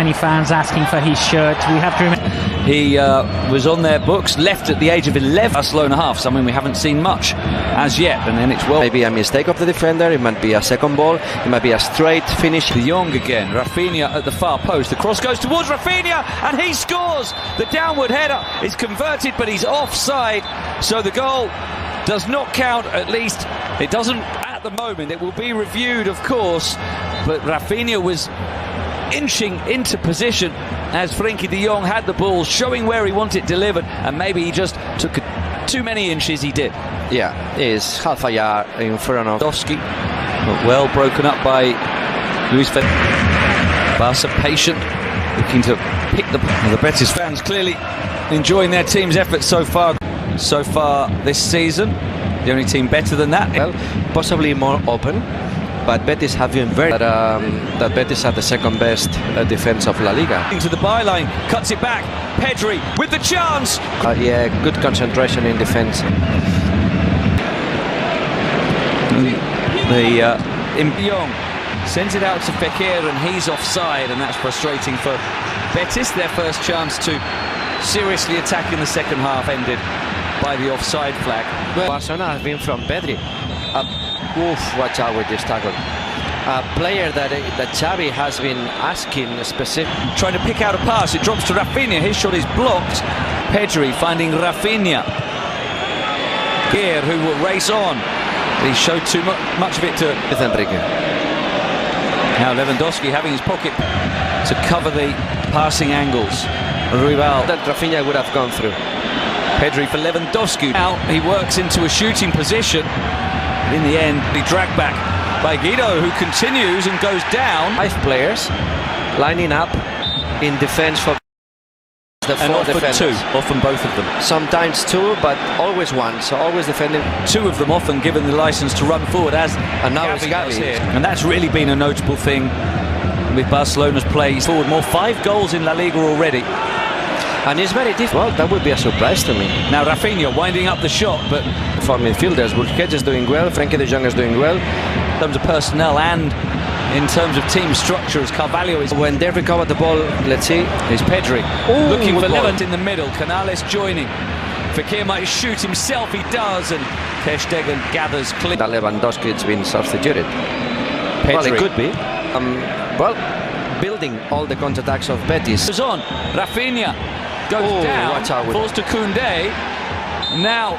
Many fans asking for his shirt. We have to remember he was on their books, left at the age of 11. Barcelona half, something we haven't seen much as yet. And then it's maybe a mistake of the defender. It might be a second ball. It might be a straight finish. De Jong again. Rafinha at the far post. The cross goes towards Rafinha, and he scores. The downward header is converted, but he's offside. So the goal does not count. At least it doesn't at the moment. It will be reviewed, of course. But Rafinha was inching into position as Frenkie de Jong had the ball, showing where he wanted it delivered, and maybe he just took too many inches. He did. Yeah, he's half a yard in front of Dosky, but well broken up by Luis Barca, patient, looking to pick the Betis fans clearly enjoying their team's effort so far this season. The only team better than that. Well, possibly more open. But Betis have been very that Betis are the second best defense of La Liga. Into the byline, cuts it back. Pedri with the chance. Yeah, good concentration in defense. Young sends it out to Fekir, and he's offside, and that's frustrating for Betis. Their first chance to seriously attack in the second half ended by the offside flag. Barcelona has been from Pedri. Watch out with this tackle. A player that Xavi has been asking specific. Trying to pick out a pass, it drops to Rafinha. His shot is blocked. Pedri finding Rafinha here, who will race on. He showed too much of it to Enrique. Now Lewandowski having his pocket to cover the passing angles. Rival that Rafinha would have gone through. Pedri for Lewandowski. Now he works into a shooting position. In the end, he dragged back by Guido, who continues and goes down. 5 players lining up in defense for the 4 defenders. 2, often both of them. Sometimes 2, but always 1. So always defending. 2 of them often given the license to run forward, as and now it's Gavi here. And that's really been a notable thing with Barcelona's play forward. More 5 goals in La Liga already. And it's very difficult. Well, that would be a surprise to me. Now Rafinha winding up the shot, but for midfielders, Busquets is doing well, Frenkie de Jong is doing well. In terms of personnel and in terms of team structure, as Carvalho is. When they recover the ball, let's see. Is Pedri looking for Levant in the middle. Canales joining. Fekir might shoot himself. He does, and Ter Stegen gathers clear. That Lewandowski has been substituted. Pedri. Well, it could be. Building all the counterattacks of Betis. Goes on. Rafinha goes down. Watch out with falls to Koundé. Now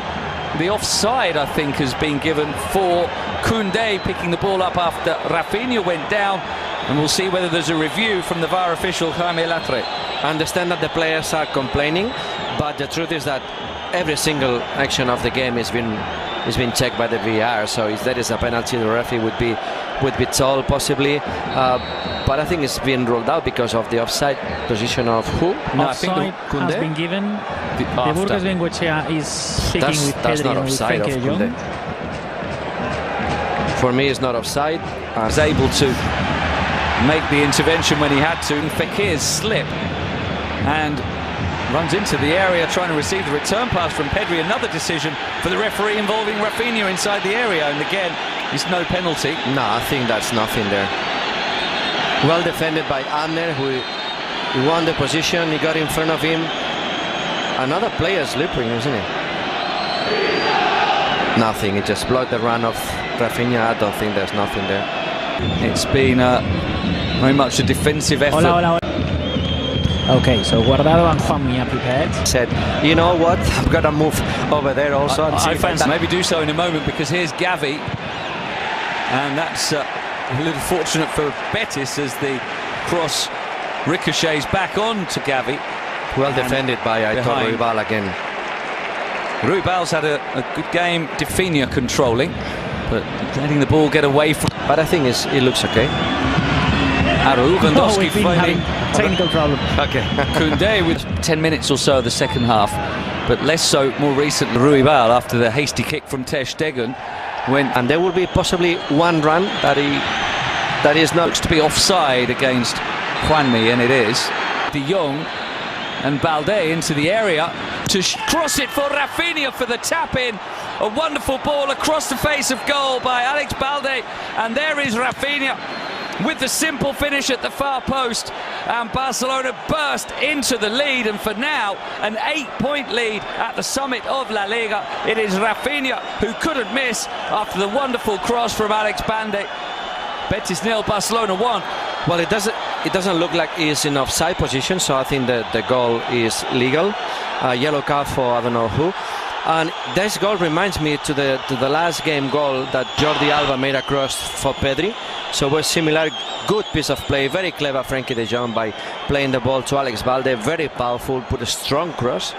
the offside, I think, has been given for Koundé picking the ball up after Rafinha went down, and we'll see whether there's a review from the VAR official Jaime Latre. I understand that the players are complaining, but the truth is that every single action of the game has been checked by the VAR. So if there is a penalty, the referee would be told possibly. But I think it's been ruled out because of the offside position of who? No, I think has been given. The Burgos Bengoechea is speaking with Pedri. That's not offside of Koundé. For me, it's not offside. Was able to make the intervention when he had to. Fekir's slip and runs into the area trying to receive the return pass from Pedri. Another decision for the referee involving Rafinha inside the area, and again, it's no penalty. No, I think that's nothing there. Well defended by Abner, who won the position. He got in front of him. Another player slipping, isn't it? Nothing. He just blocked the run of Rafinha. I don't think there's nothing there. It's been very much a defensive effort. Hola. Okay, so Guardado and Juanmi are prepared. Said, you know what? I'm gonna move over there also. I fancy maybe do so in a moment, because here's Gavi, and that's a little fortunate for Betis as the cross ricochets back on to Gavi. Well defended by Ruibal again. Ruibal's had a good game. Rafinha controlling, but letting the ball get away from. But I think it looks okay. Lewandowski finding technical problem. Okay. Koundé with 10 minutes or so of the second half, but less so more recently. Ruibal, after the hasty kick from Ter Stegen, and there will be possibly one run that is not looks to be offside against Juanmi, and it is. De Jong and Balde into the area to cross it for Rafinha for the tap-in. A wonderful ball across the face of goal by Alex Balde, and there is Rafinha with the simple finish at the far post, and Barcelona burst into the lead, and for now an 8-point lead at the summit of La Liga. It is Rafinha who couldn't miss after the wonderful cross from Alex Bande. Betis 0, Barcelona 1. Well, it doesn't look like he's in offside position, so I think that the goal is legal. Yellow card for I don't know who. And this goal reminds me to the last game goal that Jordi Alba made across for Pedri. So it was similar, good piece of play, very clever Frenkie de Jong by playing the ball to Alex Balde, very powerful, put a strong cross,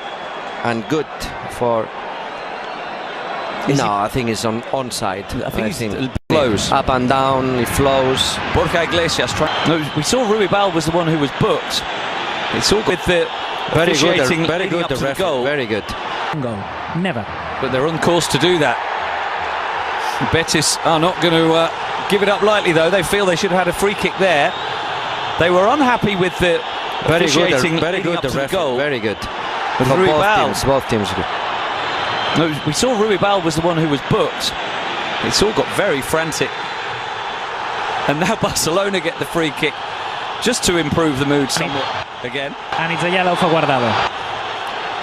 and good for. I think it's onside. I think it flows up and down. It flows. Borja Iglesias. No, we saw Ruibal was the one who was booked. It's all with the very good. Very good. The goal. Very good. Goal. Never. But they're on course to do that. Betis are not going to give it up lightly, though. They feel they should have had a free kick there. They were unhappy with the officiating. Very good. The goal. Very good. With Ruibal. Both teams good. No, we saw Ruibal was the one who was booked. It's all got very frantic. And now Barcelona get the free kick just to improve the mood somewhat again. And it's a yellow for Guardado.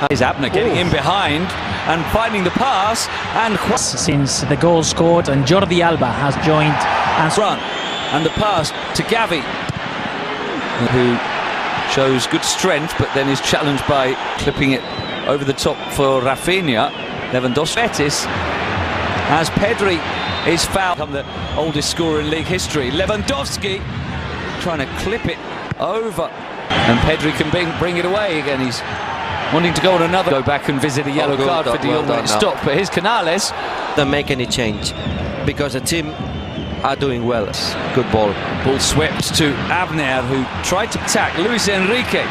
Is Abner getting in behind and finding the pass, and since the goal scored, and Jordi Alba has joined and run, and the pass to Gavi, who shows good strength but then is challenged by clipping it over the top for Rafinha. Lewandowski. Betis, as Pedri is fouled, become the oldest scorer in league history. Lewandowski trying to clip it over, and Pedri can bring it away again. He's wanting to go on another. Go back and visit a yellow card for De Jong when it stopped. But here's Canales. Don't make any change because the team are doing well. Good ball. Ball swept to Abner, who tried to attack Luis Enrique.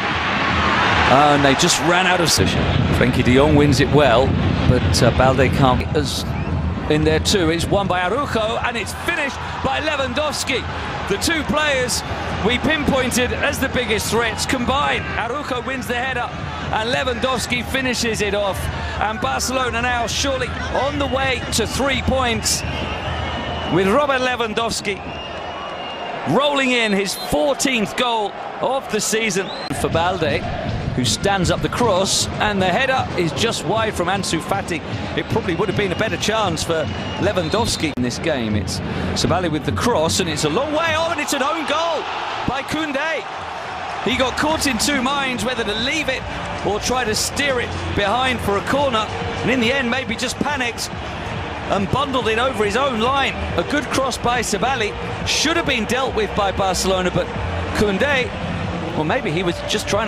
And they just ran out of position. Frenkie de Jong wins it well, but Balde can't get us in there too. It's won by Araujo, and it's finished by Lewandowski. The two players we pinpointed as the biggest threats combine. Araujo wins the header, and Lewandowski finishes it off. And Barcelona now surely on the way to 3 points, with Robert Lewandowski rolling in his 14th goal of the season for Balde, who stands up the cross, and the header is just wide from Ansu Fati. It probably would have been a better chance for Lewandowski in this game. It's Sabali with the cross, and it's a long way on, and it's an own goal by Koundé. He got caught in two minds whether to leave it or try to steer it behind for a corner, and in the end maybe just panicked and bundled it over his own line. A good cross by Sabali, should have been dealt with by Barcelona, but Koundé, well, maybe he was just trying to